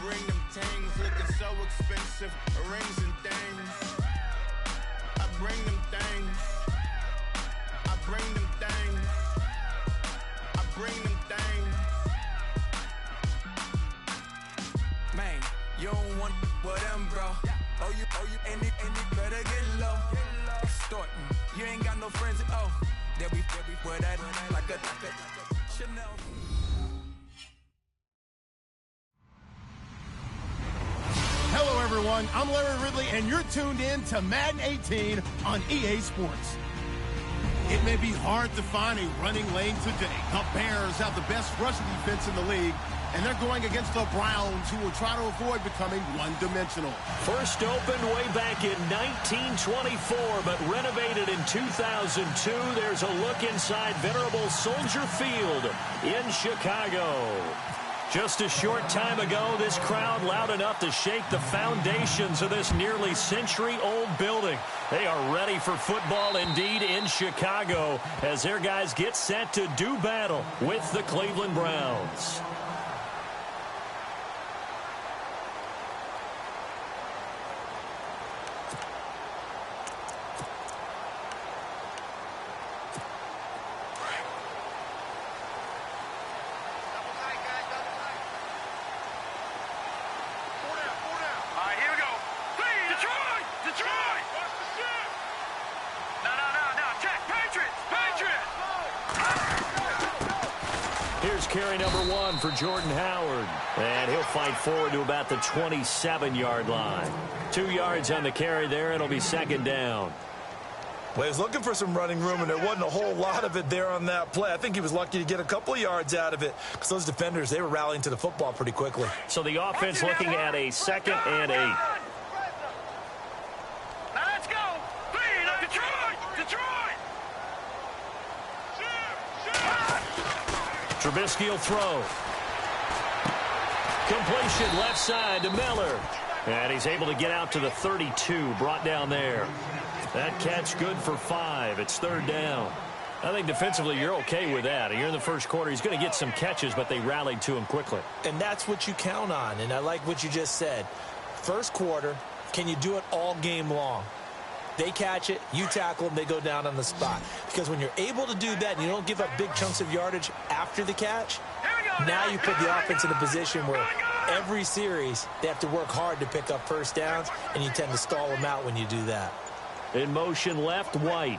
bring them things looking so expensive, rings and things. I bring them things. I bring them things. I bring them things. Man, you don't want with them, bro. Oh, you, and it better get low. Extorting, you ain't got no friends. Oh, they'll be with that like a Chanel. Hello, everyone. I'm Larry Ridley, and you're tuned in to Madden 18 on EA Sports. It may be hard to find a running lane today. The Bears have the best rushing defense in the league, and they're going against the Browns, who will try to avoid becoming one-dimensional. First opened way back in 1924, but renovated in 2002. There's a look inside venerable Soldier Field in Chicago. Just a short time ago, this crowd loud enough to shake the foundations of this nearly century-old building. They are ready for football indeed in Chicago as their guys get set to do battle with the Cleveland Browns. Carry number 1 for Jordan Howard. And he'll fight forward to about the 27-yard line. 2 yards on the carry there. It'll be second down. Well, he was looking for some running room, and there wasn't a whole lot of it there on that play. I think he was lucky to get a couple of yards out of it because those defenders, they were rallying to the football pretty quickly. So the offense looking at a 2nd and 8. Trubisky will throw. Completion left side to Miller. And he's able to get out to the 32, brought down there. That catch good for 5. It's third down. I think defensively you're okay with that. Here in the first quarter, he's going to get some catches, but they rallied to him quickly. And that's what you count on, and I like what you just said. First quarter, can you do it all game long? They catch it, you tackle them, they go down on the spot. Because when you're able to do that and you don't give up big chunks of yardage after the catch, now you put the offense in a position where every series they have to work hard to pick up first downs, and you tend to stall them out when you do that. In motion left, White.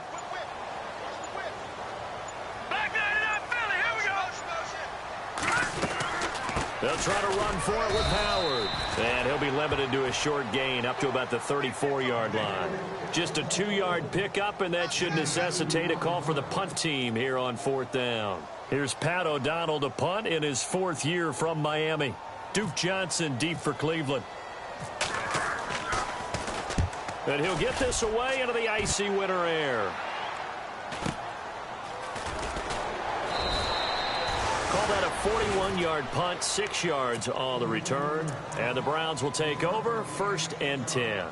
They'll try to run for it with Howard. And he'll be limited to a short gain up to about the 34-yard line. Just a 2-yard pickup, and that should necessitate a call for the punt team here on 4th down. Here's Pat O'Donnell to punt in his 4th year from Miami. Duke Johnson deep for Cleveland. And he'll get this away into the icy winter air. Call that a 41-yard punt, 6 yards on the return. And the Browns will take over, 1st and 10.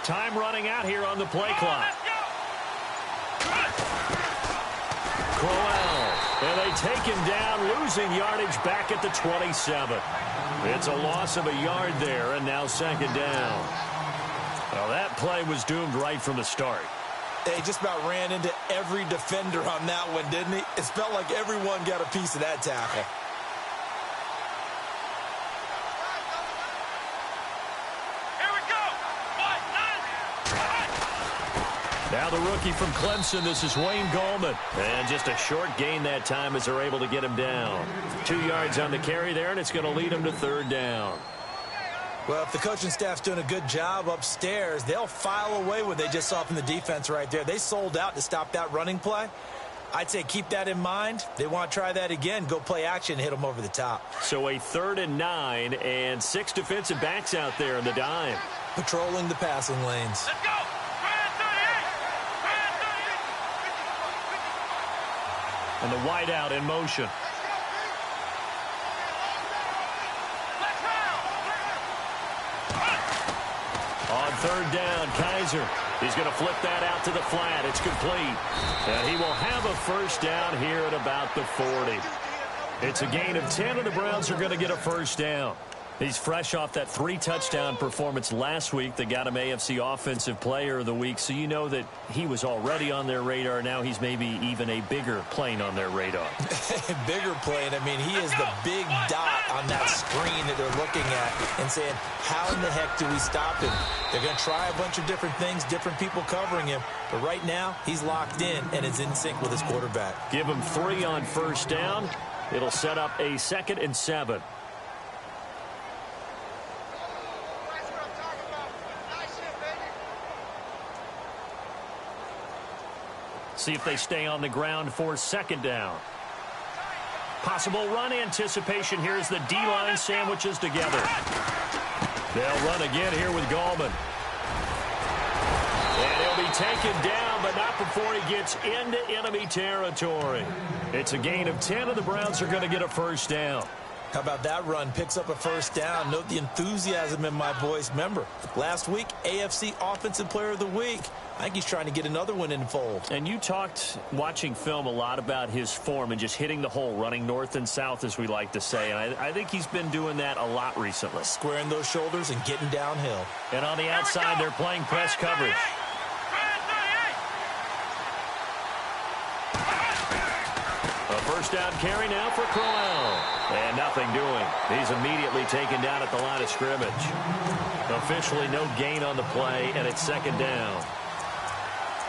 Time running out here on the play clock. Crowell. And they take him down, losing yardage back at the 27. It's a loss of a yard there, and now second down. Well, that play was doomed right from the start. They just about ran into every defender on that one, didn't he? It felt like everyone got a piece of that tackle. Now the rookie from Clemson, this is Wayne Gallman. And just a short gain that time as they're able to get him down. 2 yards on the carry there, and it's going to lead him to third down. Well, if the coaching staff's doing a good job upstairs, they'll file away what they just saw from the defense right there. They sold out to stop that running play. I'd say keep that in mind. They want to try that again. Go play action, hit them over the top. So a 3rd and 9 and 6 defensive backs out there in the dime. Patrolling the passing lanes. Let's go! And the wideout in motion. On 3rd down, Kaiser. He's going to flip that out to the flat. It's complete. And he will have a 1st down here at about the 40. It's a gain of 10, and the Browns are going to get a 1st down. He's fresh off that 3-touchdown performance last week that got him AFC Offensive Player of the Week, so you know that he was already on their radar. Now he's maybe even a bigger plane on their radar. Bigger plane. I mean, he is the big dot on that screen that they're looking at and saying, how in the heck do we stop him? They're going to try a bunch of different things, different people covering him, but right now he's locked in and is in sync with his quarterback. Give him 3 on 1st down. It'll set up a 2nd and 7. See if they stay on the ground for 2nd down. Possible run anticipation. Here's the D-line sandwiches together. They'll run again here with Gallman. And he'll be taken down, but not before he gets into enemy territory. It's a gain of 10, and the Browns are going to get a 1st down. How about that run? Picks up a 1st down. Note the enthusiasm in my voice. Remember, last week, AFC Offensive Player of the Week. I think he's trying to get another one in the fold. And you talked, watching film, a lot about his form and just hitting the hole, running north and south, as we like to say. And I think he's been doing that a lot recently. Squaring those shoulders and getting downhill. And on the outside, they're playing press coverage. A 1st down carry now for Crowell. And nothing doing. He's immediately taken down at the line of scrimmage. Officially no gain on the play, and it's 2nd down.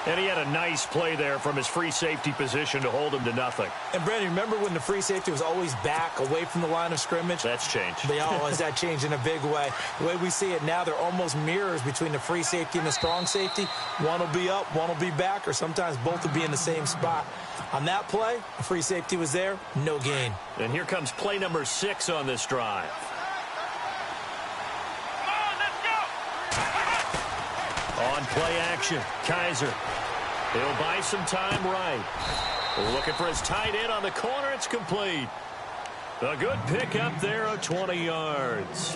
And he had a nice play there from his free safety position to hold him to nothing. And, Brandon, remember when the free safety was always back away from the line of scrimmage? That's changed. They always that changed in a big way. The way we see it now, they're almost mirrors between the free safety and the strong safety. One will be up, one will be back, or sometimes both will be in the same spot. On that play, the free safety was there, no gain. And here comes play number 6 on this drive. On play action, Kaiser. He'll buy some time right. Looking for his tight end on the corner. It's complete. A good pick up there of 20 yards.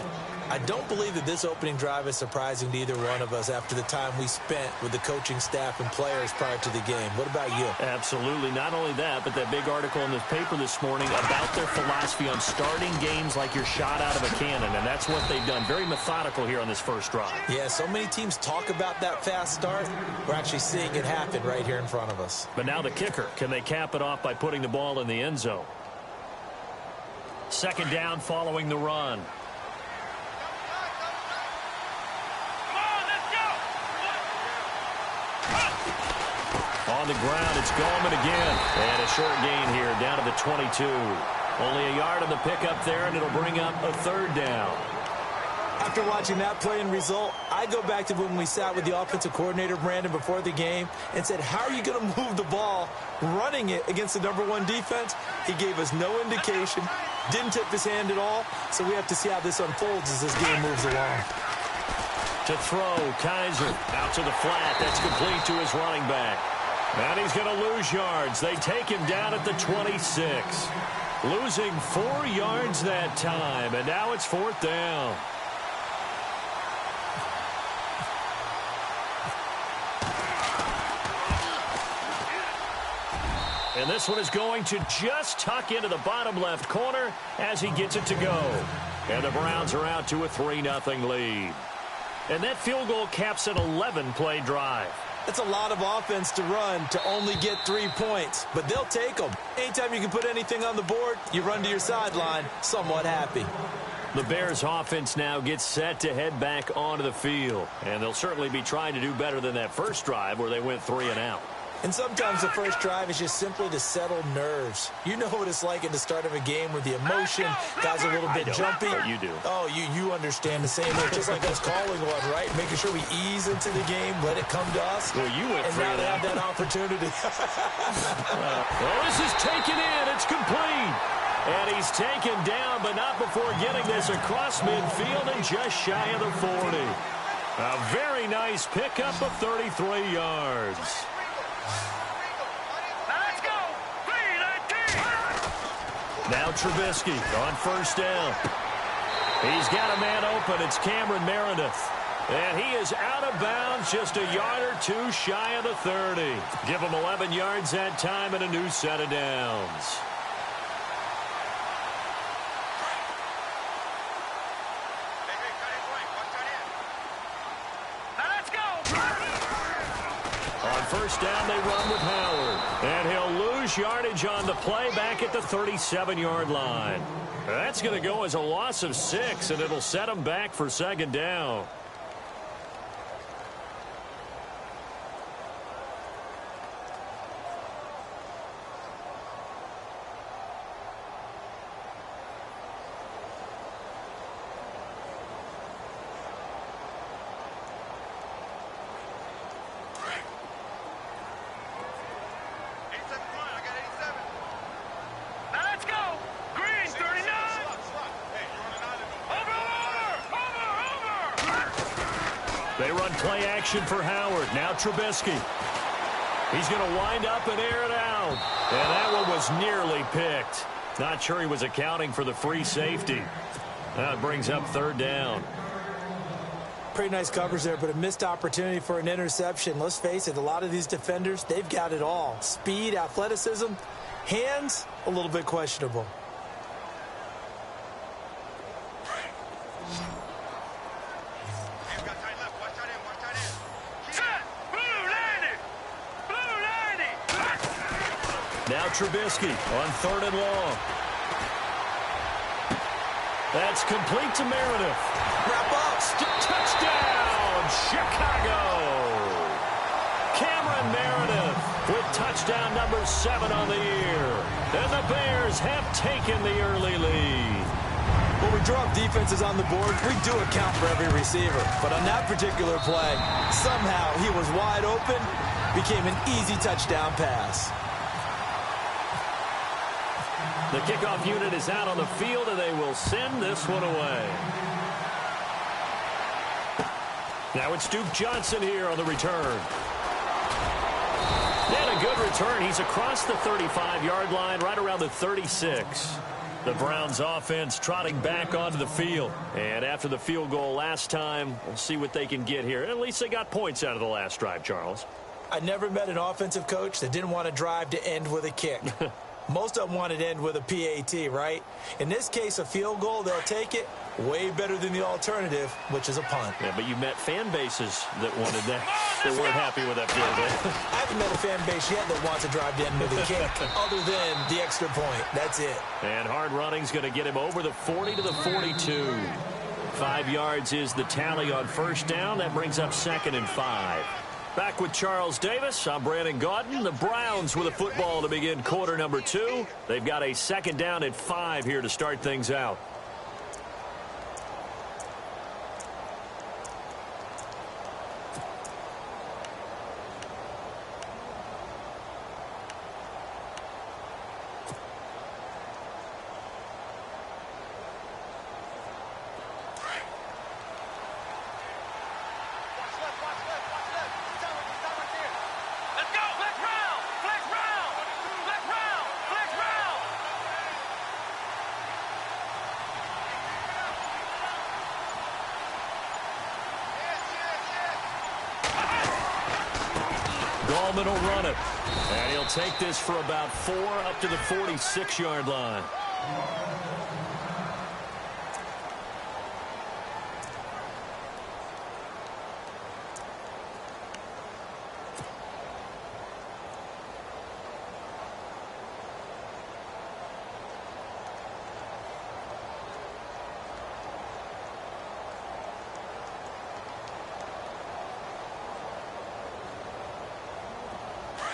I don't believe that this opening drive is surprising to either one of us after the time we spent with the coaching staff and players prior to the game. What about you? Absolutely. Not only that, but that big article in the paper this morning about their philosophy on starting games like you're shot out of a cannon, and that's what they've done. Very methodical here on this 1st drive. Yeah, so many teams talk about that fast start. We're actually seeing it happen right here in front of us. But now the kicker. Can they cap it off by putting the ball in the end zone? 2nd down following the run. On the ground, it's Gallman again. And a short gain here, down to the 22. Only a yard on the pickup there, and it'll bring up a 3rd down. After watching that play and result, I go back to when we sat with the offensive coordinator, Brandon, before the game and said, how are you going to move the ball running it against the #1 defense? He gave us no indication, didn't tip his hand at all, so we have to see how this unfolds as this game moves along. To throw, Kaiser out to the flat. That's complete to his running back. And he's going to lose yards. They take him down at the 26. Losing 4 yards that time, and now it's 4th down. And this one is going to just tuck into the bottom left corner as he gets it to go. And the Browns are out to a 3-0 lead. And that field goal caps an 11-play drive. That's a lot of offense to run to only get 3 points, but they'll take them. Anytime you can put anything on the board, you run to your sideline somewhat happy. The Bears offense now gets set to head back onto the field, and they'll certainly be trying to do better than that first drive where they went 3 and out. And sometimes the first drive is just simply to settle nerves. You know what it's like at the start of a game where the emotion, guys are a little bit jumpy. You do. Oh, you understand the same way. Just like us calling one, right? Making sure we ease into the game, let it come to us. Well, you went and through now they that. have that opportunity. Well, this is taken in. It's complete. And he's taken down, but not before getting this across midfield and just shy of the 40. A very nice pickup of 33 yards. Now Trubisky on first down. He's got a man open. It's Cameron Meredith. And he is out of bounds, just a yard or two shy of the 30. Give him 11 yards that time and a new set of downs. On first down, they run with Howard. And he'll lose yardage on the play back at the 37-yard line. That's going to go as a loss of 6, and it'll set him back for second down. They run play action for Howard. Now Trubisky. He's going to wind up and air it out. And that one was nearly picked. Not sure he was accounting for the free safety. That brings up third down. Pretty nice coverage there, but a missed opportunity for an interception. Let's face it, a lot of these defenders, they've got it all. Speed, athleticism, hands, a little bit questionable. Now Trubisky on third and long. That's complete to Meredith. Wrap up. Touchdown, Chicago. Cameron Meredith with touchdown number 7 on the year. And the Bears have taken the early lead. When we drop defenses on the board, we do account for every receiver. But on that particular play, somehow he was wide open, became an easy touchdown pass. The kickoff unit is out on the field, and they will send this one away. Now it's Duke Johnson here on the return. And a good return. He's across the 35-yard line, right around the 36. The Browns offense trotting back onto the field. And after the field goal last time, we'll see what they can get here. At least they got points out of the last drive, Charles. I never met an offensive coach that didn't want a drive to end with a kick. Most of them want it to end with a PAT, right? In this case, a field goal, they'll take it. Way better than the alternative, which is a punt. Yeah, but you met fan bases that wanted that, that weren't happy with that field goal. I haven't met a fan base yet that wants a drive to end with a kick, other than the extra point. That's it. And hard running's going to get him over the 40 to the 42. 5 yards is the tally on first down. That brings up 2nd and 5. Back with Charles Davis, I'm Brandon Gaudin. The Browns with a football to begin quarter number 2. They've got a 2nd down and 5 here to start things out. Gallman will run it. And he'll take this for about 4 up to the 46-yard line.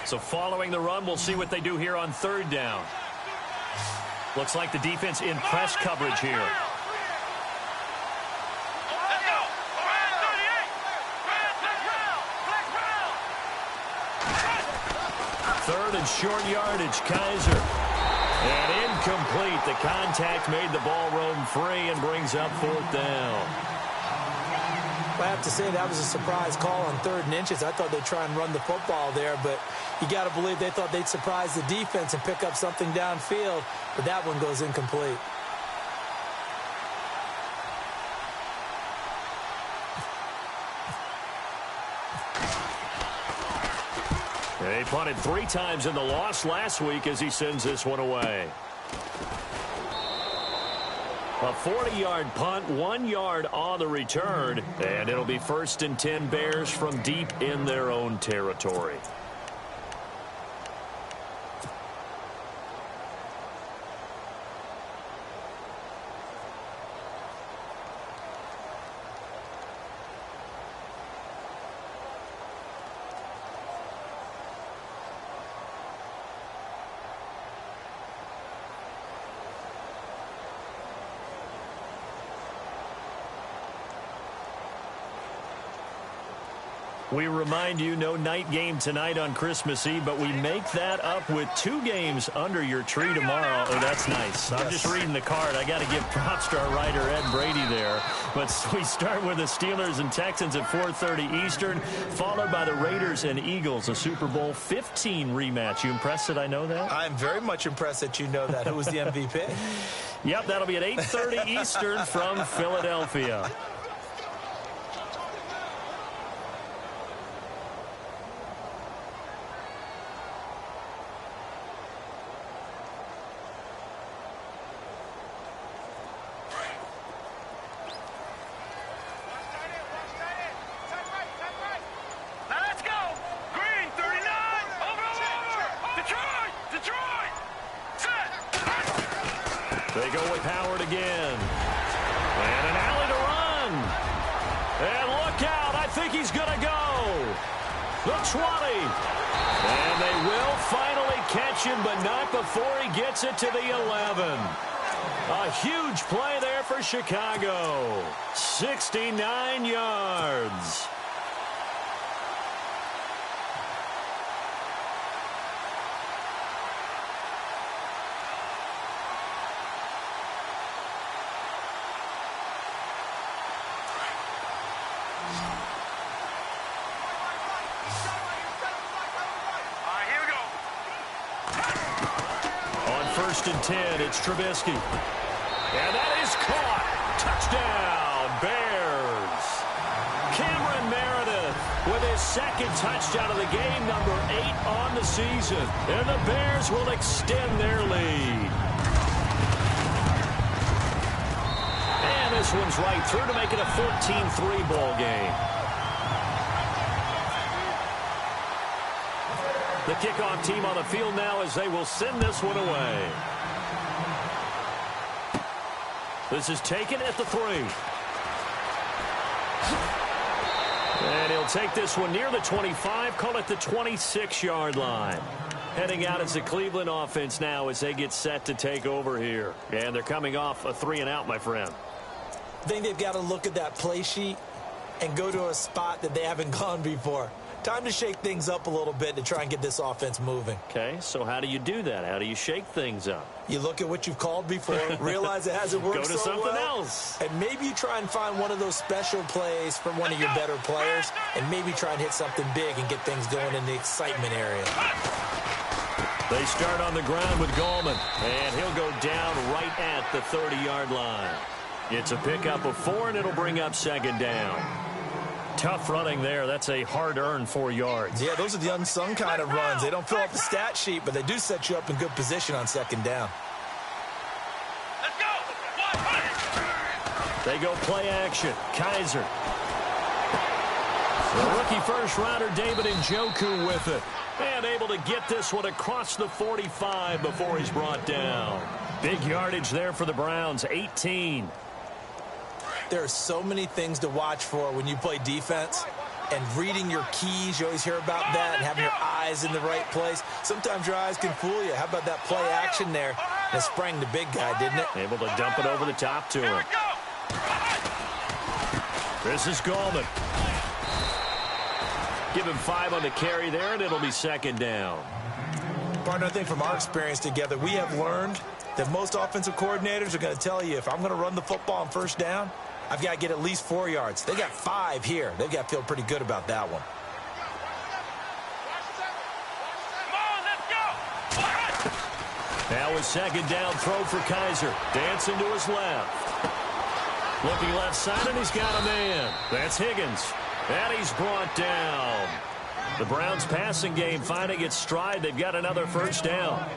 So following the run, we'll see what they do here on third down. Looks like the defense in press coverage here. Third and short yardage, Kaiser. And incomplete. The contact made the ball roam free and brings up fourth down. I have to say that was a surprise call on 3rd and inches. I thought they'd try and run the football there, but you got to believe they thought they'd surprise the defense and pick up something downfield, but that one goes incomplete. They punted 3 times in the loss last week as he sends this one away. A 40-yard punt, 1 yard on the return, and it'll be 1st and 10 Bears from deep in their own territory. We remind you, no night game tonight on Christmas Eve, but we make that up with 2 games under your tree tomorrow. Oh, that's nice. I'm just reading the card. I got to give props to our writer, Ed Brady, there. But we start with the Steelers and Texans at 4:30 Eastern, followed by the Raiders and Eagles, a Super Bowl 15 rematch. You impressed that I know that? I'm very much impressed that you know that. Who was the MVP? Yep, that'll be at 8:30 Eastern from Philadelphia. They go with Howard again. And an alley to run. And look out. I think he's going to go. The 20. And they will finally catch him, but not before he gets it to the 11. A huge play there for Chicago. 69 yards. First and 10, it's Trubisky. And that is caught. Touchdown, Bears. Cameron Meredith with his 2nd touchdown of the game, number 8 on the season. And the Bears will extend their lead. And this one's right through to make it a 14-3 ball game. The kickoff team on the field now as they will send this one away. This is taken at the 3. And he'll take this one near the 25, call it the 26-yard line. Heading out as the Cleveland offense now as they get set to take over here. And they're coming off a 3-and-out, my friend. I think they've got to look at that play sheet and go to a spot that they haven't gone before. Time to shake things up a little bit to try and get this offense moving. Okay, so how do you do that? How do you shake things up? You look at what you've called before, realize it hasn't worked Go to so something well, else. and maybe you try and find one of those special plays from one of your better players, and maybe try and hit something big and get things going in the excitement area. They start on the ground with Gallman, and he'll go down right at the 30-yard line. It's a pickup of 4, and it'll bring up 2nd down. Tough running there. That's a hard-earned 4 yards. Yeah, those are the unsung kind of runs. They don't fill up the stat sheet, but they do set you up in good position on 2nd down. Let's go! They go play action. Kaiser. The rookie first-rounder David Njoku with it. And able to get this one across the 45 before he's brought down. Big yardage there for the Browns, 18. There are so many things to watch for when you play defense. and reading your keys. You always hear about that, and having your eyes in the right place. Sometimes your eyes can fool you. How about that play action there? That sprang the big guy, didn't it? Able to dump it over the top to him. This is Gallman. Give him 5 on the carry there, and it'll be second down. Partner, I think from our experience together, we have learned that most offensive coordinators are going to tell you, if I'm going to run the football on first down, I've got to get at least 4 yards. They got 5 here. They've got to feel pretty good about that one. Now a second down throw for Kaiser. Dancing to his left. Looking left side, and he's got a man. That's Higgins. And he's brought down. The Browns passing game finding its stride. They've got another first down.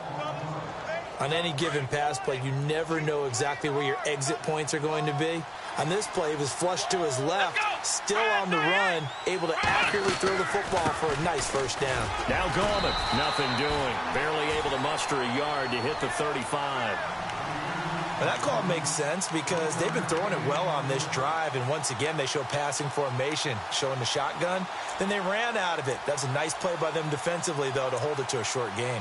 On any given pass play, you never know exactly where your exit points are going to be. On this play, he was flushed to his left, still on the run, able to accurately throw the football for a nice first down. Now Gallman, nothing doing. Barely able to muster a yard to hit the 35. Well, that call makes sense because they've been throwing it well on this drive, and once again, they show passing formation, showing the shotgun. Then they ran out of it. That's a nice play by them defensively, though, to hold it to a short gain.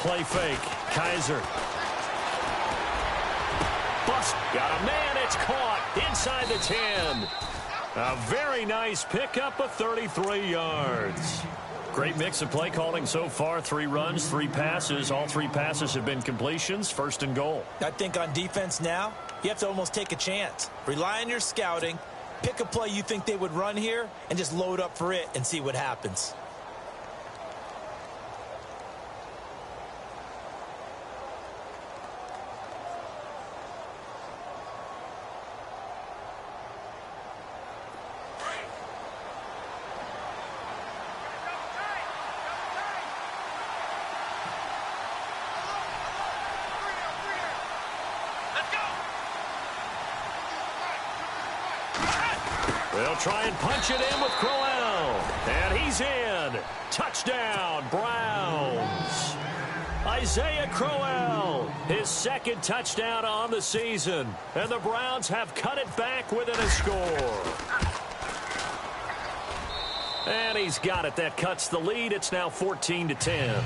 Play fake. Kaiser. Bust. Got a man. It's caught inside the 10. A very nice pickup of 33 yards. Great mix of play calling so far. 3 runs, 3 passes. All 3 passes have been completions. First and goal. I think on defense now, you have to almost take a chance. Rely on your scouting. Pick a play you think they would run here and just load up for it and see what happens. They'll try and punch it in with Crowell. And he's in. Touchdown, Browns. Isaiah Crowell, his second touchdown on the season. And the Browns have cut it back within a score. And he's got it. That cuts the lead. It's now 14-10.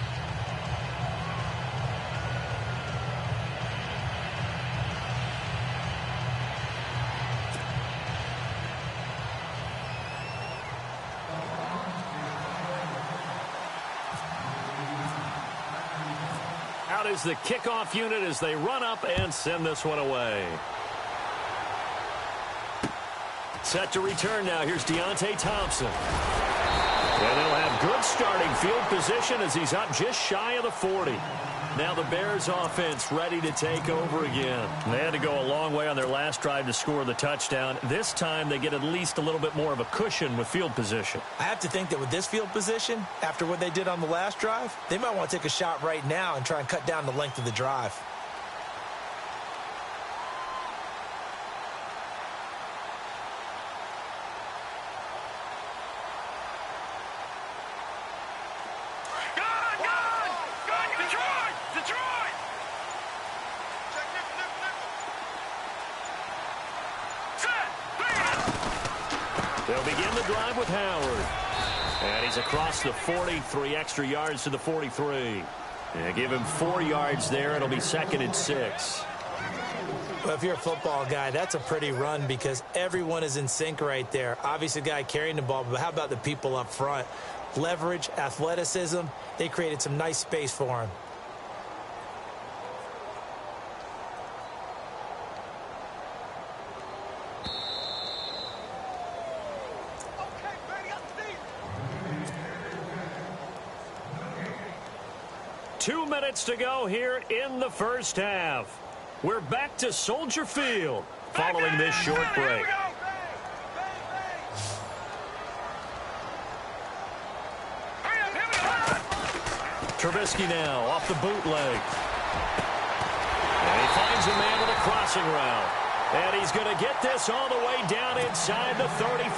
Out is the kickoff unit as they run up and send this one away. Set to return now. Here's Deontay Thompson. And they'll have good starting field position as he's up just shy of the 40. Now the Bears offense ready to take over again. They had to go a long way on their last drive to score the touchdown. This time they get at least a little bit more of a cushion with field position. I have to think that with this field position, after what they did on the last drive, they might want to take a shot right now and try and cut down the length of the drive. They'll begin the drive with Howard. And he's across the 40, 3 extra yards to the 43. And give him 4 yards there. It'll be 2nd and 6. Well, if you're a football guy, that's a pretty run because everyone is in sync right there. Obviously, the guy carrying the ball, but how about the people up front? Leverage, athleticism, they created some nice space for him. Two minutes to go here in the first half. We're back to Soldier Field following this short break. Trubisky now off the bootleg. And he finds a man with a crossing route. And he's going to get this all the way down inside the 35.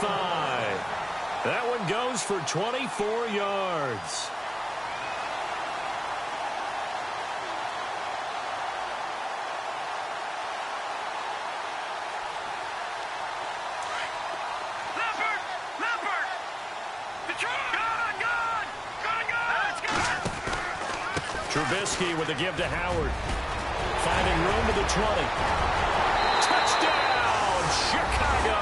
That one goes for 24 yards. Trubisky with a give to Howard. Finding room to the 20. Touchdown, Chicago!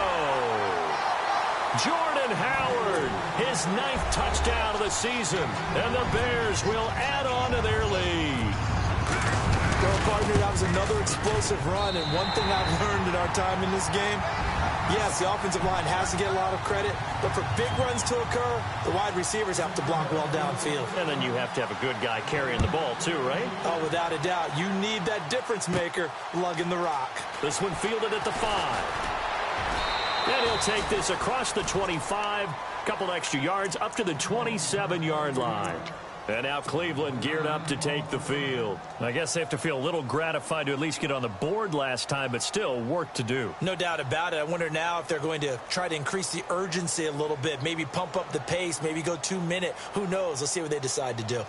Jordan Howard, his 9th touchdown of the season. And the Bears will add on to their lead. Well, partner, that was another explosive run. And one thing I've learned in our time in this game, yes, the offensive line has to get a lot of credit, but for big runs to occur, the wide receivers have to block well downfield. And then you have to have a good guy carrying the ball too, right? Oh, without a doubt. You need that difference maker lugging the rock. This one fielded at the 5. And he'll take this across the 25, couple extra yards up to the 27-yard line. And now Cleveland geared up to take the field. I guess they have to feel a little gratified to at least get on the board last time, but still work to do. No doubt about it. I wonder now if they're going to try to increase the urgency a little bit, maybe pump up the pace, maybe go 2-minute. Who knows? Let's see what they decide to do.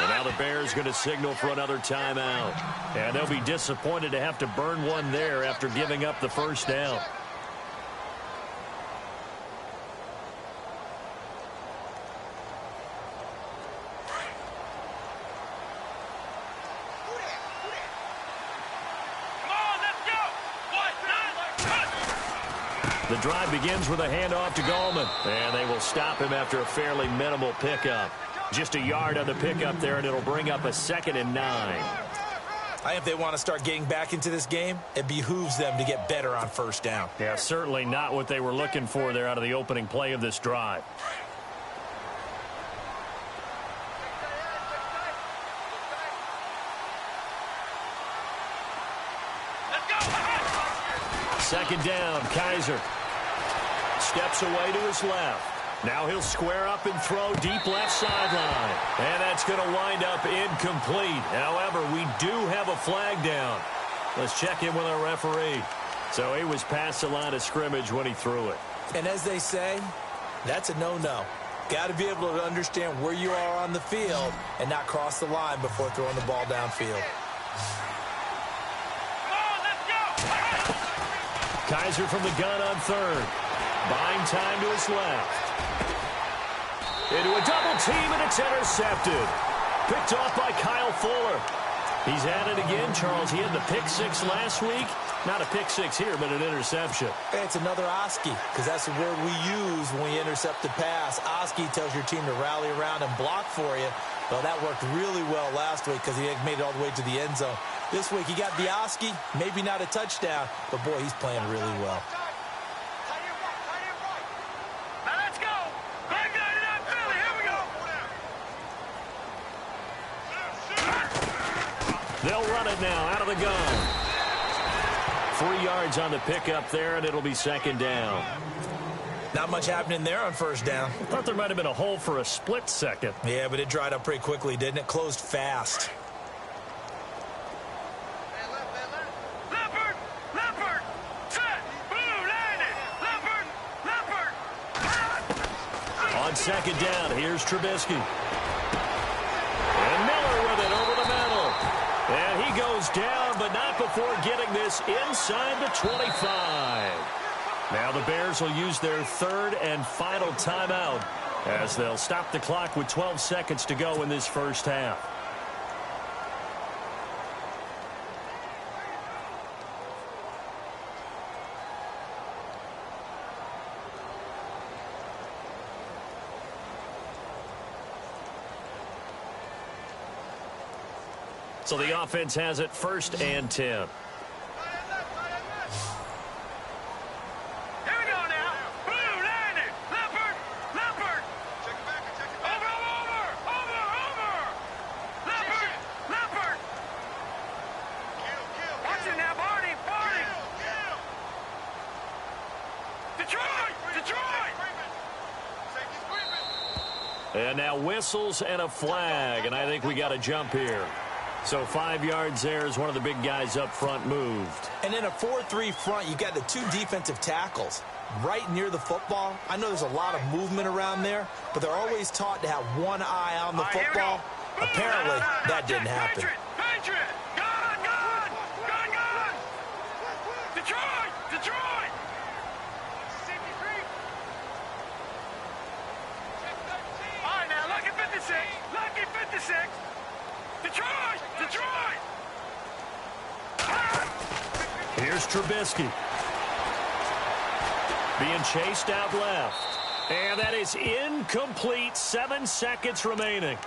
And now the Bears going to signal for another timeout. And they'll be disappointed to have to burn one there after giving up the first down. The drive begins with a handoff to Gallman. And they will stop him after a fairly minimal pickup. Just a yard on the pickup there, and it'll bring up a 2nd and 9. I think if they want to start getting back into this game, it behooves them to get better on first down. Yeah, certainly not what they were looking for there out of the opening play of this drive. Second down, Kaiser. Steps away to his left. Now he'll square up and throw deep left sideline. And that's going to wind up incomplete. However, we do have a flag down. Let's check in with our referee. So he was past the line of scrimmage when he threw it. And as they say, that's a no-no. Got to be able to understand where you are on the field and not cross the line before throwing the ball downfield. Kaiser from the gun on 3rd. Buying time to his left. Into a double team, and it's intercepted. Picked off by Kyle Fuller. He's at it again, Charles. He had the pick 6 last week. Not a pick 6 here, but an interception. It's another Oski, because that's the word we use when we intercept a pass. Oski tells your team to rally around and block for you. Well, that worked really well last week because he made it all the way to the end zone. This week, he got the Oski, maybe not a touchdown, but, boy, he's playing really well. They'll run it now out of the gun. 3 yards on the pickup there, and it'll be 2nd down. Not much happening there on first down. Thought there might have been a hole for a split second. Yeah, but it dried up pretty quickly, didn't it? Closed fast. On 2nd down, here's Trubisky. And Miller with it over the middle. And he goes down, but not before getting this inside the 25. Now the Bears will use their 3rd and final timeout as they'll stop the clock with 12 seconds to go in this first half. So the offense has it 1st and 10. And now whistles and a flag, and I think we got a jump here. So 5 yards there as one of the big guys up front moved. And in a 4-3 front, you got the 2 defensive tackles right near the football. I know there's a lot of movement around there, but they're always taught to have one eye on the football. Apparently, that didn't happen. Patriot! Gun! Detroit! All right, now, lucky 56. Detroit! Here's Trubisky. Being chased out left. And that is incomplete. 7 seconds remaining.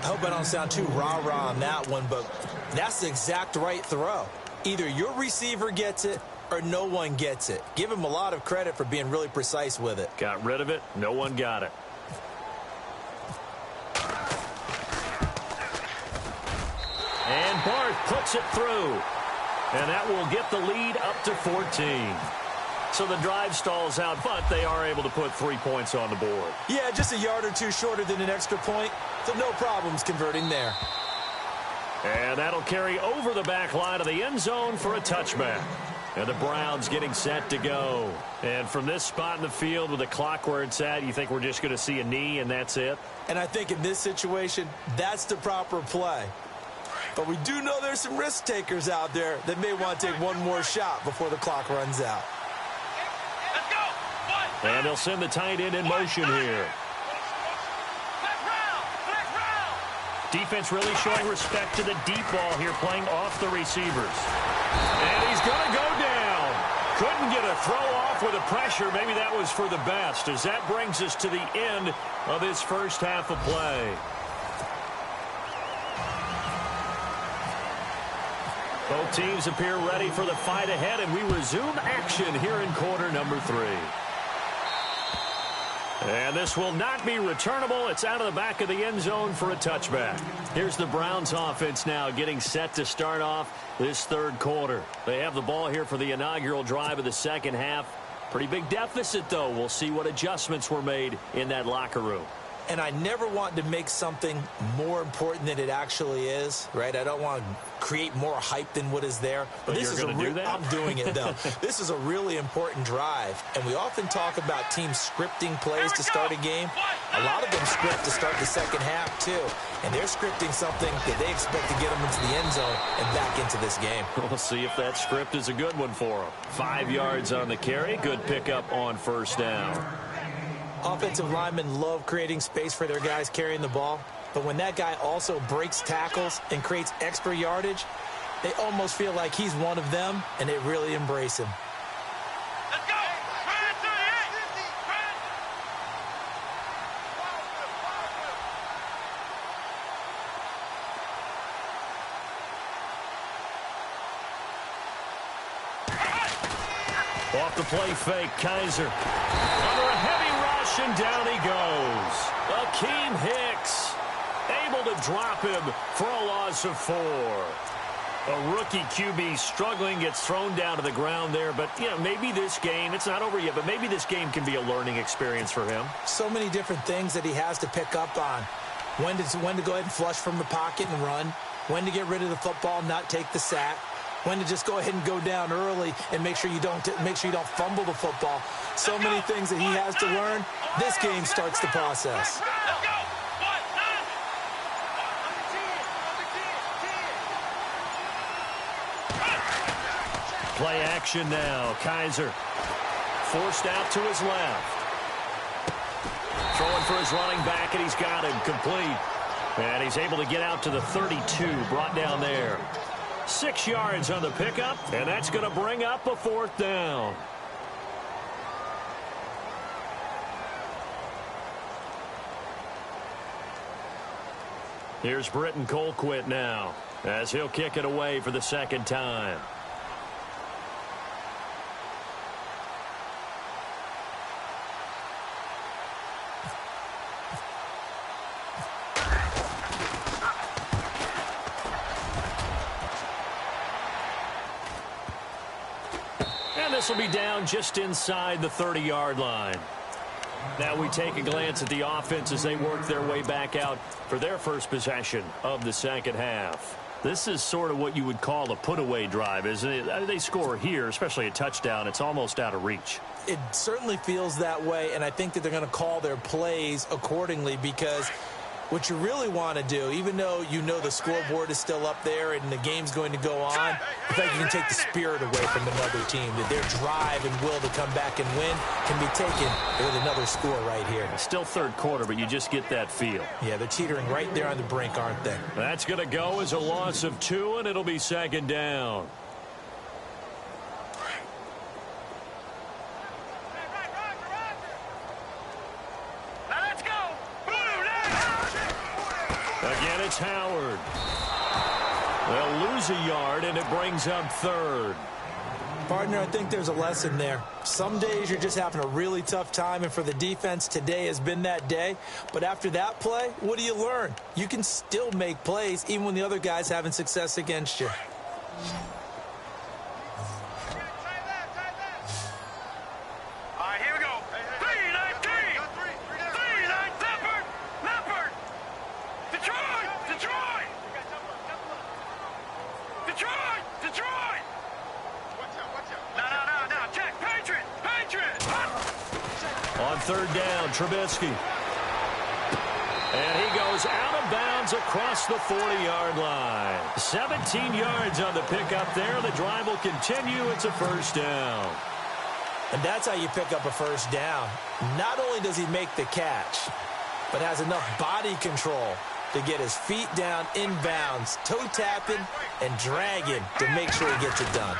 I hope I don't sound too rah-rah on that one, but that's the exact right throw. Either your receiver gets it or no one gets it. Give him a lot of credit for being really precise with it. Got rid of it. No one got it. And Barth puts it through. And that will get the lead up to 14. So the drive stalls out, but they are able to put 3 points on the board. Yeah, just a yard or two shorter than an extra point, so no problems converting there. And that'll carry over the back line of the end zone for a touchback. And the Browns getting set to go. And from this spot in the field with the clock where it's at, you think we're just going to see a knee and that's it? And I think in this situation, that's the proper play. But we do know there's some risk takers out there that may want to take one more shot before the clock runs out. And they'll send the tight end in motion here. Defense really showing respect to the deep ball here, playing off the receivers. And he's going to go down. Couldn't get a throw off with the pressure. Maybe that was for the best, as that brings us to the end of this first half of play. Both teams appear ready for the fight ahead, and we resume action here in quarter number 3. And this will not be returnable. It's out of the back of the end zone for a touchback. Here's the Browns offense now getting set to start off this third quarter. They have the ball here for the inaugural drive of the second half. Pretty big deficit, though. We'll see what adjustments were made in that locker room. And I never want to make something more important than it actually is, right? I don't want to create more hype than what is there. But this is going to do that? I'm doing it, though. This is a really important drive. And we often talk about teams scripting plays to start a game. A lot of them script to start the second half, too. And they're scripting something that they expect to get them into the end zone and back into this game. We'll see if that script is a good one for them. 5 yards on the carry. Good pickup on first down. Offensive linemen love creating space for their guys carrying the ball, but when that guy also breaks tackles and creates extra yardage, they almost feel like he's one of them, and they really embrace him. Let's go! Run 38! Off the play fake, Kaiser. Under a heavy rush, and down he goes. Akeem Hicks able to drop him for a loss of 4. A rookie QB struggling, gets thrown down to the ground there. But, you know, maybe this game, it's not over yet, but maybe this game can be a learning experience for him. So many different things that he has to pick up on. When to go ahead and flush from the pocket and run. When to get rid of the football and not take the sack. When to just go ahead and go down early and make sure you don't fumble the football. So many things that he has to learn. This game starts the process. Play action now. Kaiser forced out to his left. Throwing for his running back, and he's got him complete. And he's able to get out to the 32, brought down there. 6 yards on the pickup, and that's going to bring up a 4th down. Here's Britton Colquitt now, as he'll kick it away for the second time. this will be down just inside the 30-yard line. Now we take a glance at the offense as they work their way back out for their first possession of the second half. This is sort of what you would call a put-away drive, isn't it? They score here, especially a touchdown. It's almost out of reach. It certainly feels that way, and I think that they're going to call their plays accordingly, because what you really want to do, even though you know the scoreboard is still up there and the game's going to go on, the fact you can take the spirit away from another team, that their drive and will to come back and win can be taken with another score right here. Still third quarter, but you just get that feel. Yeah, they're teetering right there on the brink, aren't they? That's going to go as a loss of 2, and it'll be second down. Again, it's Howard. They'll lose a yard, and it brings up third. Partner, I think there's a lesson there. Some days you're just having a really tough time, and for the defense, today has been that day. But after that play, what do you learn? You can still make plays even when the other guy's having success against you. On third down, Trubisky. And he goes out of bounds across the 40-yard line. 17 yards on the pickup there. The drive will continue. It's a first down. And that's how you pick up a first down. Not only does he make the catch, but has enough body control to get his feet down inbounds, toe tapping and dragging to make sure he gets it done.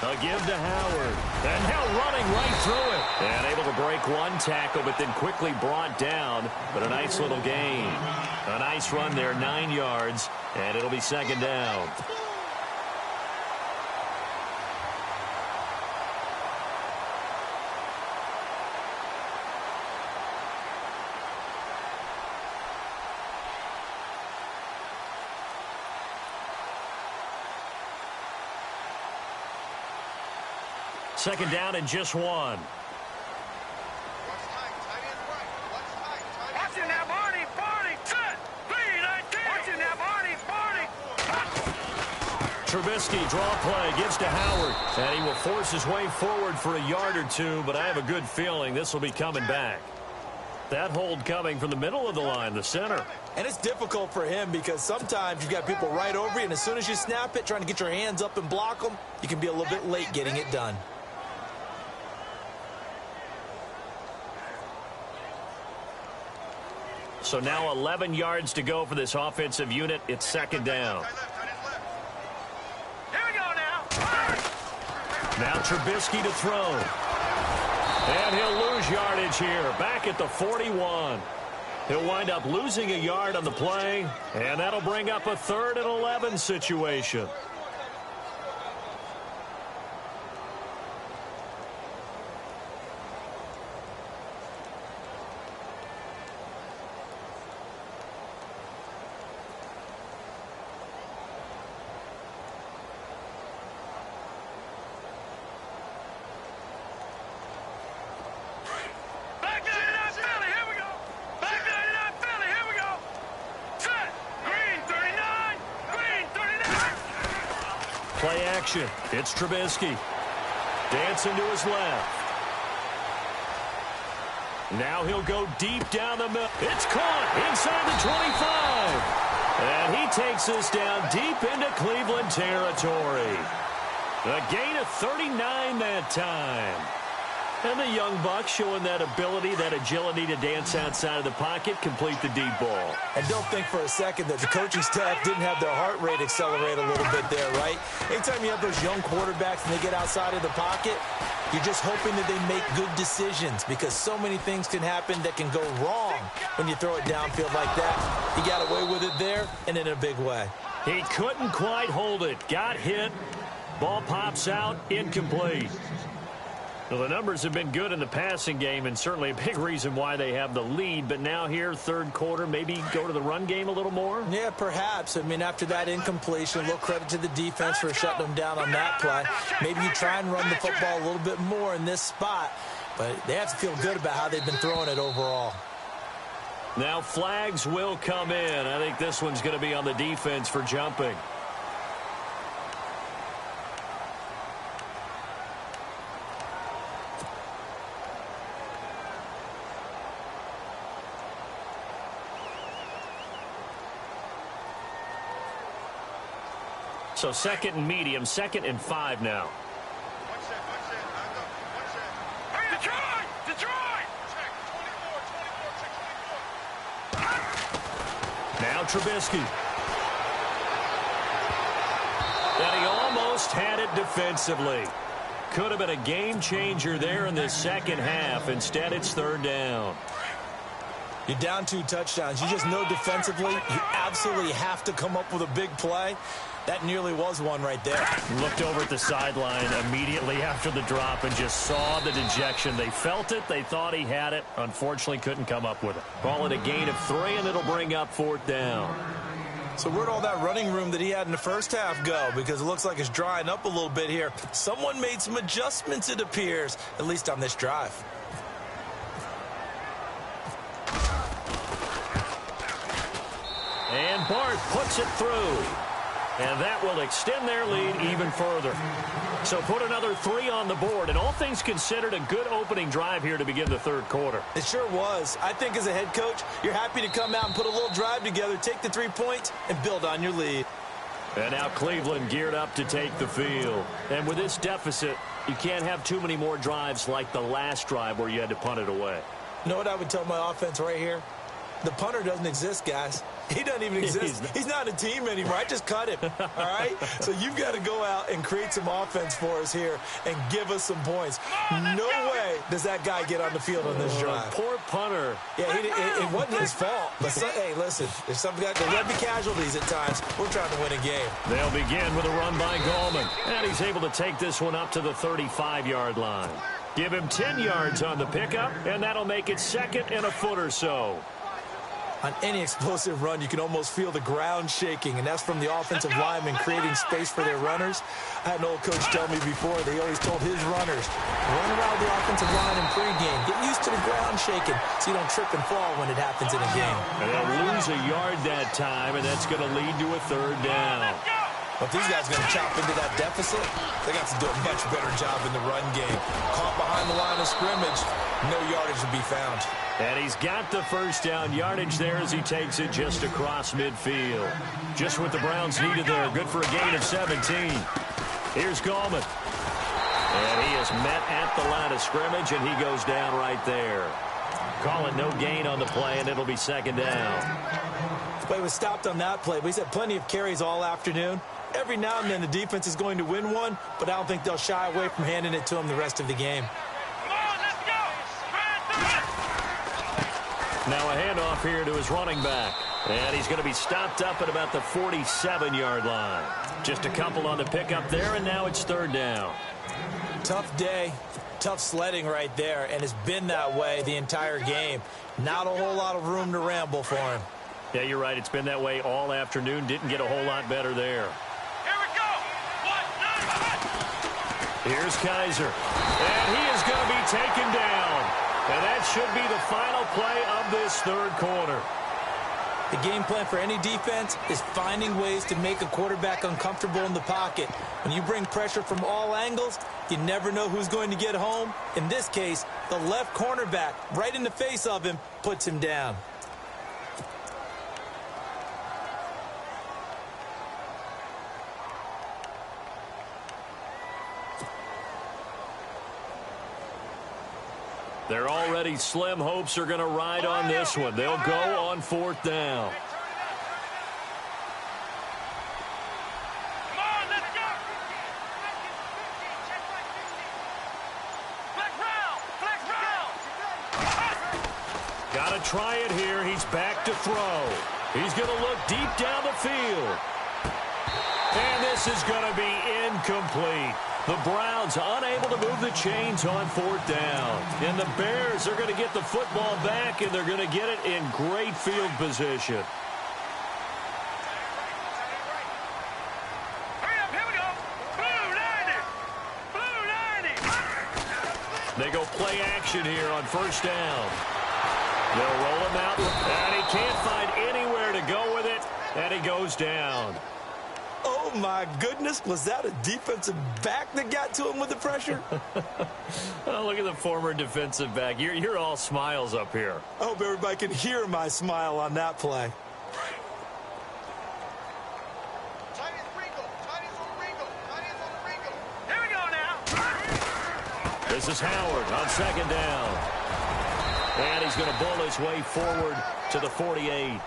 A give to Howard. And now running right through it. And able to break one tackle, but then quickly brought down. But a nice little gain. A nice run there, 9 yards. And it'll be second down. Second down and just 1. Watch it now, Barney, set, watch it now, Barney. Trubisky, draw play, gives to Howard. And he will force his way forward for a yard or two, but I have a good feeling this will be coming back. That hold coming from the middle of the line, the center. And it's difficult for him because sometimes you've got people right over you, and as soon as you snap it, trying to get your hands up and block them, you can be a little bit late getting it done. So now 11 yards to go for this offensive unit. It's second down. Here we go now. Now Trubisky to throw. And he'll lose yardage here. Back at the 41. He'll wind up losing a yard on the play. And that'll bring up a 3rd and 11 situation. Play action. It's Trubisky. Dancing to his left. Now he'll go deep down the middle. It's caught inside the 25. And he takes us down deep into Cleveland territory. A gain of 39 that time. And the young buck showing that ability, that agility to dance outside of the pocket, complete the deep ball. And don't think for a second that the coaching staff didn't have their heart rate accelerate a little bit there, right? Anytime you have those young quarterbacks and they get outside of the pocket, you're just hoping that they make good decisions, because so many things can happen that can go wrong when you throw it downfield like that. He got away with it there and in a big way. He couldn't quite hold it. Got hit. Ball pops out. Incomplete. Well, the numbers have been good in the passing game and certainly a big reason why they have the lead. But now here, third quarter, maybe go to the run game a little more? Yeah, perhaps. I mean, after that incompletion, a little credit to the defense for shutting them down on that play. Maybe you try and run the football a little bit more in this spot. But they have to feel good about how they've been throwing it overall. Now flags will come in. I think this one's going to be on the defense for jumping. So second and medium, 2nd and 5 now. Now Trubisky. And he almost had it defensively. Could have been a game changer there in this second half. Instead, it's 3rd down. You're down 2 touchdowns. You just know defensively you absolutely have to come up with a big play. That nearly was one right there. Looked over at the sideline immediately after the drop and just saw the dejection. They felt it. They thought he had it. Unfortunately, couldn't come up with it. Call it a gain of 3, and it'll bring up 4th down. So where'd all that running room that he had in the first half go? Because it looks like it's drying up a little bit here. Someone made some adjustments, it appears, at least on this drive. And Bart puts it through. And that will extend their lead even further. So put another 3 on the board. And all things considered, a good opening drive here to begin the 3rd quarter. It sure was. I think as a head coach, you're happy to come out and put a little drive together, take the 3 points, and build on your lead. And now Cleveland geared up to take the field. And with this deficit, you can't have too many more drives like the last drive where you had to punt it away. You know what I would tell my offense right here? The punter doesn't exist, guys. He doesn't even exist. He's not a team anymore. I just cut him, all right? So you've got to go out and create some offense for us here and give us some points. No way does that guy get on the field on this drive. Poor punter. Yeah, it wasn't his fault. But, hey, listen, if some guys, there will be casualties at times. We're trying to win a game. They'll begin with a run by Gallman. And he's able to take this one up to the 35-yard line. Give him 10 yards on the pickup, and that'll make it 2nd and a foot or so. On any explosive run, you can almost feel the ground shaking, and that's from the offensive linemen creating space for their runners. I had an old coach tell me before, they always told his runners, run around the offensive line in pregame. Get used to the ground shaking so you don't trip and fall when it happens in a game. And they'll lose a yard that time, and that's going to lead to a 3rd down. But these guys are going to chop into that deficit. They got to do a much better job in the run game. Caught behind the line of scrimmage, no yardage to be found. And he's got the 1st down yardage there as he takes it just across midfield. Just what the Browns needed there. Good for a gain of 17. Here's Gallman. And he is met at the line of scrimmage, and he goes down right there. Call it no gain on the play, and it'll be 2nd down. This play was stopped on that play. He's had plenty of carries all afternoon. Every now and then the defense is going to win one, but I don't think they'll shy away from handing it to him the rest of the game. Now a handoff here to his running back. And he's going to be stopped up at about the 47-yard line. Just a couple on the pickup there, and now it's 3rd down. Tough day, tough sledding right there, and it's been that way the entire game. Not a whole lot of room to ramble for him. Yeah, you're right. It's been that way all afternoon. Didn't get a whole lot better there. Here we go. Here's Kaiser. And he is going to be taken down. And that should be the final play of this 3rd quarter. The game plan for any defense is finding ways to make a quarterback uncomfortable in the pocket. When you bring pressure from all angles, you never know who's going to get home. In this case, the left cornerback, right in the face of him, puts him down. They're already slim hopes are going to ride on this one. They'll go on 4th down. Come on, let's go. Flex round. Got to try it here. He's back to throw. He's going to look deep down the field. And this is going to be incomplete. The Browns unable to move the chains on 4th down. And the Bears are going to get the football back, and they're going to get it in great field position. Here we go. Blue 90. Blue 90. They go play action here on 1st down. They'll roll him out, and he can't find anywhere to go with it, and he goes down. Oh, my goodness. Was that a defensive back that got to him with the pressure? Oh, look at the former defensive back. You're all smiles up here. I hope everybody can hear my smile on that play. Here we go now. This is Howard on 2nd down. And he's going to bull his way forward to the 48.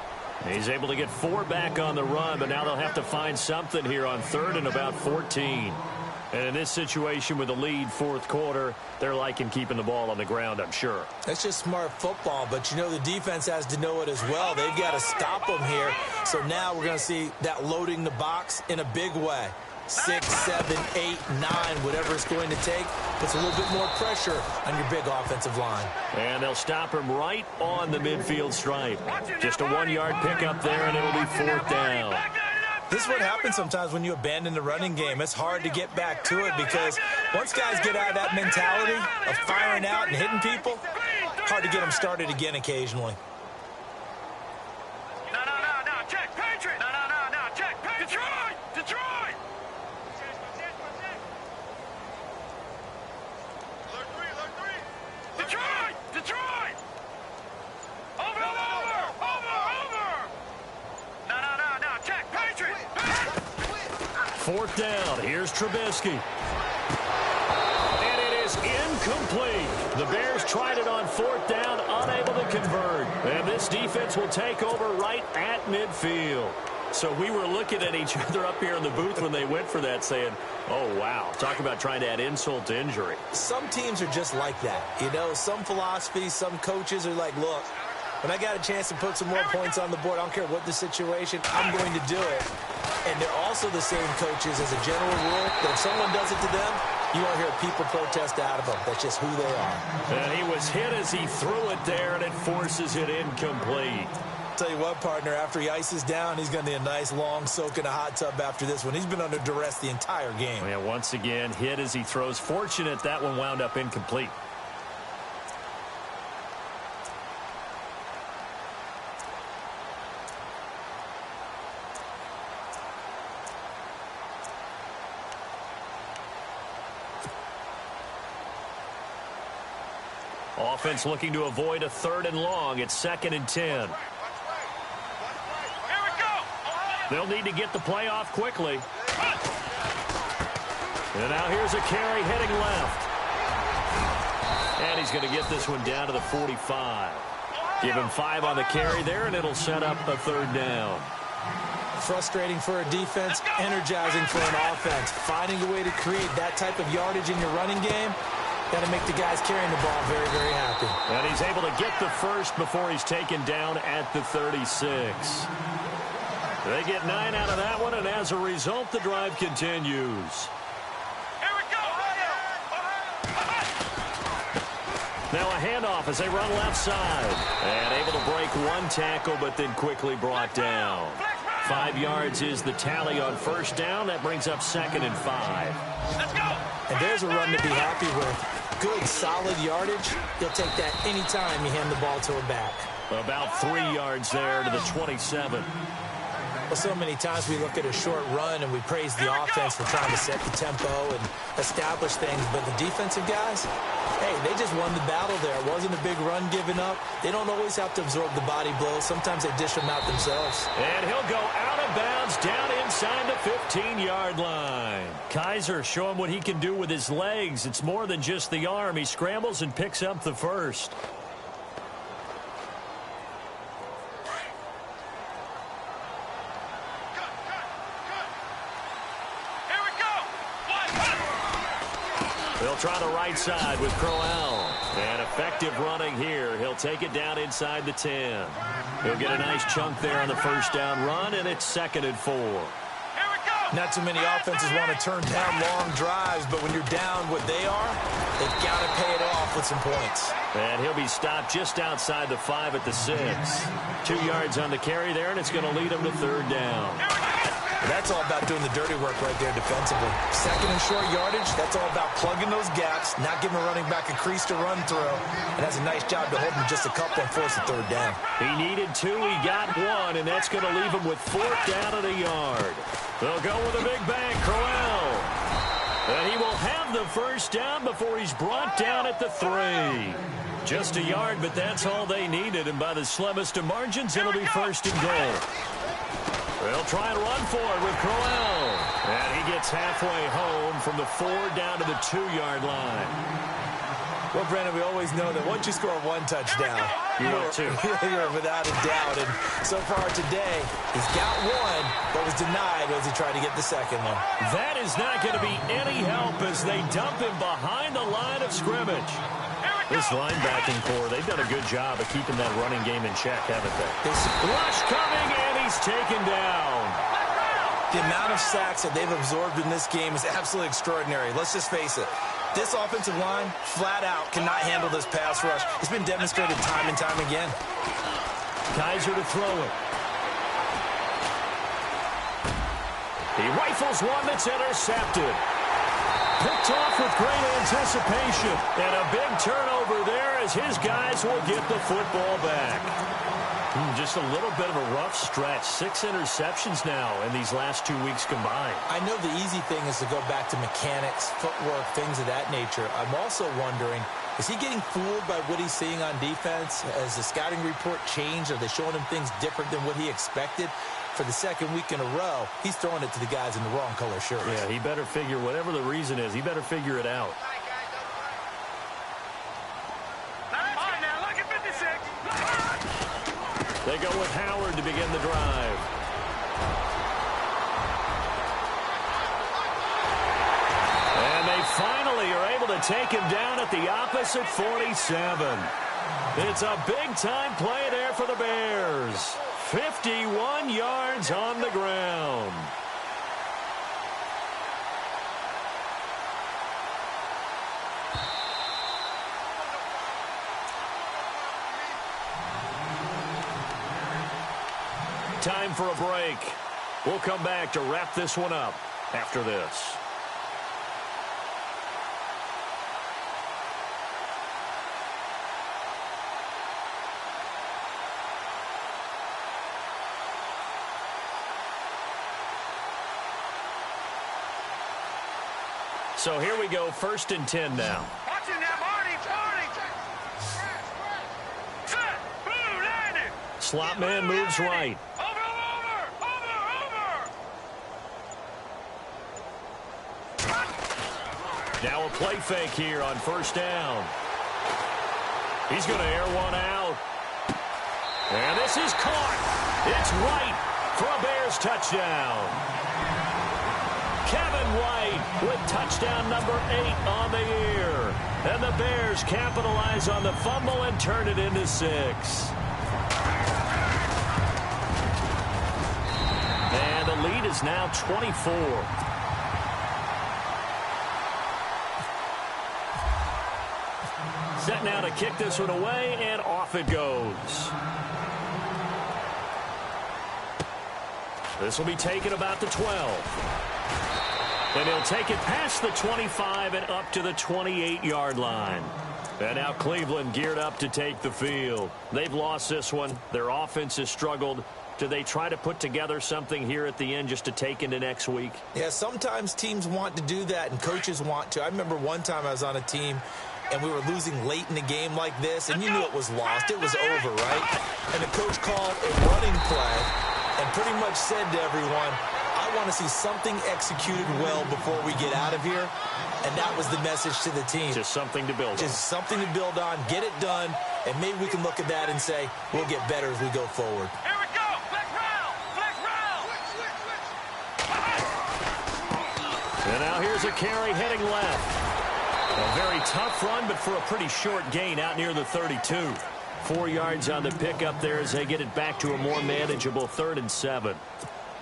He's able to get 4 back on the run, but now they'll have to find something here on 3rd and about 14. And in this situation with the lead 4th quarter, they're liking keeping the ball on the ground, I'm sure. That's just smart football, but you know the defense has to know it as well. They've got to stop them here. So now we're going to see that loading the box in a big way. 6, 7, 8, 9, whatever it's going to take, puts a little bit more pressure on your big offensive line. And they'll stop him right on the midfield stripe. Just a 1-yard pickup there, and it'll be 4th down. This is what happens sometimes when you abandon the running game. It's hard to get back to it because once guys get out of that mentality of firing out and hitting people, hard to get them started again occasionally. No, check, Patriot. No, check, Patriot. Detroit. Detroit! Over! No, check, Patriot! 4th down, here's Trubisky. And it is incomplete. The Bears tried it on 4th down, unable to convert. And this defense will take over right at midfield. So we were looking at each other up here in the booth when they went for that saying, oh, wow, talk about trying to add insult to injury. Some teams are just like that. You know, some philosophies, some coaches are like, look, when I got a chance to put some more points on the board, I don't care what the situation, I'm going to do it. And they're also the same coaches as a general rule that if someone does it to them, you won't hear people protest out of them. That's just who they are. And he was hit as he threw it there, and it forces it incomplete. Tell you what, partner, after he ices down, he's going to need a nice long soak in a hot tub after this one. He's been under duress the entire game. Yeah, once again, hit as he throws. Fortunate that one wound up incomplete. Offense looking to avoid a 3rd and long. It's 2nd and 10. They'll need to get the play off quickly. And now here's a carry heading left. And he's going to get this one down to the 45. Give him 5 on the carry there, and it'll set up a 3rd down. Frustrating for a defense, energizing for an offense. Finding a way to create that type of yardage in your running game, got to make the guys carrying the ball very, very happy. And he's able to get the first before he's taken down at the 36. They get 9 out of that one, and as a result, the drive continues. Here we go! Now a handoff as they run left side. And able to break 1 tackle, but then quickly brought down. 5 yards is the tally on 1st down. That brings up 2nd and 5. Let's go! And there's a run to be happy with. Good, solid yardage. You'll take that anytime you hand the ball to a back. About 3 yards there to the 27. Well, so many times we look at a short run and we praise the offense for trying to set the tempo and establish things. But the defensive guys, hey, they just won the battle there. It wasn't a big run given up. They don't always have to absorb the body blows. Sometimes they dish them out themselves. And he'll go out of bounds down inside the 15-yard line. Kaiser showing what he can do with his legs. It's more than just the arm. He scrambles and picks up the first. They'll try the right side with Crowell. And effective running here. He'll take it down inside the 10. He'll get a nice chunk there on the 1st down run, and it's 2nd and 4. Here we go! Not too many offenses want to turn down long drives, but when you're down what they are, they've got to pay it off with some points. And he'll be stopped just outside the 5 at the 6. 2 yards on the carry there, and it's going to lead him to 3rd down. That's all about doing the dirty work right there defensively. 2nd and short yardage, that's all about plugging those gaps, not giving a running back a crease to run through. And that's a nice job to hold him just a couple and force a 3rd down. He needed 2, he got 1, and that's going to leave him with 4th down and a yard. They'll go with a big bang, Crowell. And he will have the 1st down before he's brought down at the 3. Just a yard, but that's all they needed, and by the slimmest of margins, it'll be 1st and goal. They'll try and run for it with Crowell. And he gets halfway home from the 4 down to the 2-yard line. Well, Brandon, we always know that once you score 1 touchdown, you're without a doubt. And so far today, he's got 1, but was denied as he tried to get the 2nd one. That is not going to be any help as they dump him behind the line of scrimmage. This linebacking core, they've done a good job of keeping that running game in check, haven't they? This rush coming, and he's taken down. The amount of sacks that they've absorbed in this game is absolutely extraordinary. Let's just face it. This offensive line, flat out, cannot handle this pass rush. It's been demonstrated time and time again. Kaiser to throw it. He rifles one that's intercepted. Picked off with great anticipation. And a big turnover there as his guys will get the football back. Just a little bit of a rough stretch. 6 interceptions now in these last 2 weeks combined. I know the easy thing is to go back to mechanics, footwork, things of that nature. I'm also wondering, is he getting fooled by what he's seeing on defense? Has the scouting report changed? Are they showing him things different than what he expected? For the 2nd week in a row, he's throwing it to the guys in the wrong color shirts. Yeah, he better figure, whatever the reason is, he better figure it out. They go with Howard to begin the drive. And they finally are able to take him down at the opposite 47. It's a big-time play there for the Bears. 51 yards on the ground. Time for a break. We'll come back to wrap this one up after this. So here we go, 1st and 10 now. Watch it now, Marty. Set. Blue, landing. Slot man moves right. Now a play fake here on 1st down. He's going to air one out. And this is caught. It's White for a Bears touchdown. Kevin White with touchdown number 8 on the year. And the Bears capitalize on the fumble and turn it into 6. And the lead is now 24. Set now to kick this one away, and off it goes. This will be taken about the 12. And he'll take it past the 25 and up to the 28-yard line. And now Cleveland geared up to take the field. They've lost this one. Their offense has struggled. Do they try to put together something here at the end just to take into next week? Yeah, sometimes teams want to do that, and coaches want to. I remember one time I was on a team, and we were losing late in the game like this, and you knew it was lost. It was over, right? And the coach called a running play and pretty much said to everyone, I want to see something executed well before we get out of here. And that was the message to the team. Just something to build on. Just something to build on, get it done, and maybe we can look at that and say, we'll get better as we go forward. Here we go. Flex round. Flex round. And now here's a carry heading left. A very tough run, but for a pretty short gain out near the 32. 4 yards on the pickup there as they get it back to a more manageable 3rd and 7.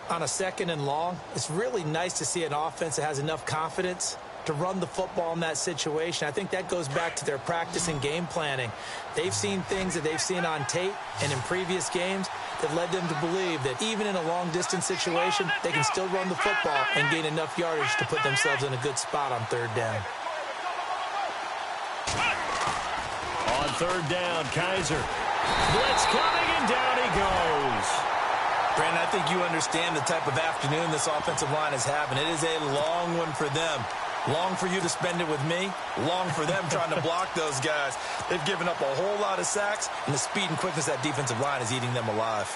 on a 2nd and long, it's really nice to see an offense that has enough confidence to run the football in that situation. I think that goes back to their practice and game planning. They've seen things that they've seen on tape and in previous games that led them to believe that even in a long-distance situation, they can still run the football and gain enough yardage to put themselves in a good spot on 3rd down. On 3rd down, Kaiser. Blitz coming, and down he goes. Brandon, I think you understand the type of afternoon this offensive line is having. It is a long one for them. Long for you to spend it with me. Long for them trying to block those guys. They've given up a whole lot of sacks, and the speed and quickness of that defensive line is eating them alive.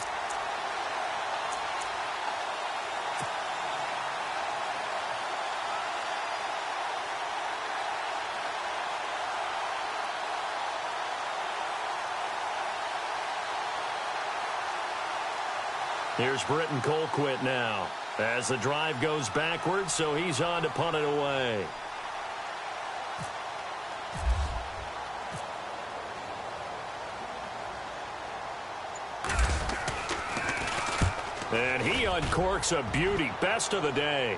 Here's Britton Colquitt now as the drive goes backwards, so he's on to punt it away. And he uncorks a beauty. Best of the day.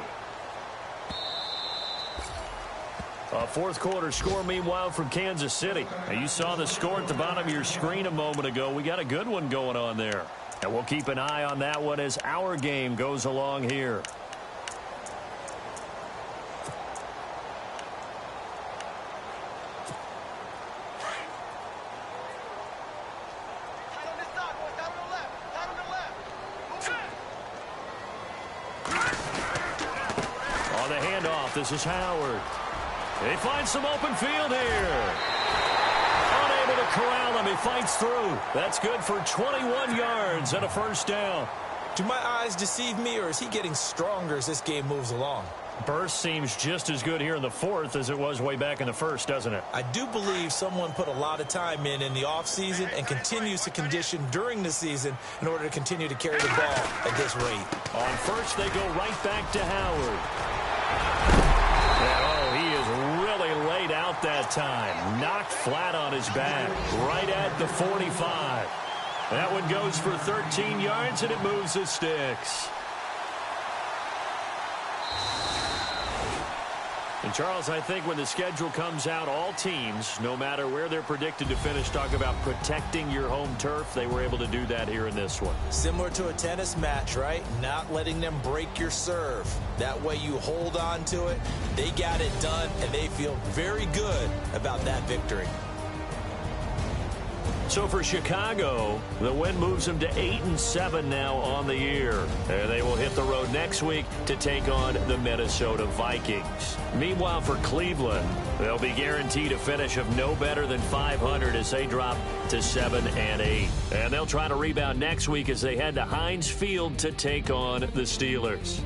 A 4th quarter score, meanwhile, from Kansas City. Now, you saw the score at the bottom of your screen a moment ago. We got a good one going on there. And we'll keep an eye on that one as our game goes along here. On the handoff, this is Howard. They find some open field here. Unable to corral him. He fights through. That's good for 21 yards and a 1st down. Do my eyes deceive me, or is he getting stronger as this game moves along? Burst seems just as good here in the 4th as it was way back in the 1st, doesn't it? I do believe someone put a lot of time in the offseason and continues to condition during the season in order to continue to carry the ball at this rate. On 1st, they go right back to Howard. And, oh, he is really laid out that time. Knocked flat on his back, right at the 45. That one goes for 13 yards, and it moves the sticks. And, Charles, I think when the schedule comes out, all teams, no matter where they're predicted to finish, talk about protecting your home turf. They were able to do that here in this one. Similar to a tennis match, right? Not letting them break your serve. That way you hold on to it. They got it done, and they feel very good about that victory. So for Chicago, the win moves them to 8-7 now on the year. And they will hit the road next week to take on the Minnesota Vikings. Meanwhile, for Cleveland, they'll be guaranteed a finish of no better than 500 as they drop to 7-8. And they'll try to rebound next week as they head to Heinz Field to take on the Steelers.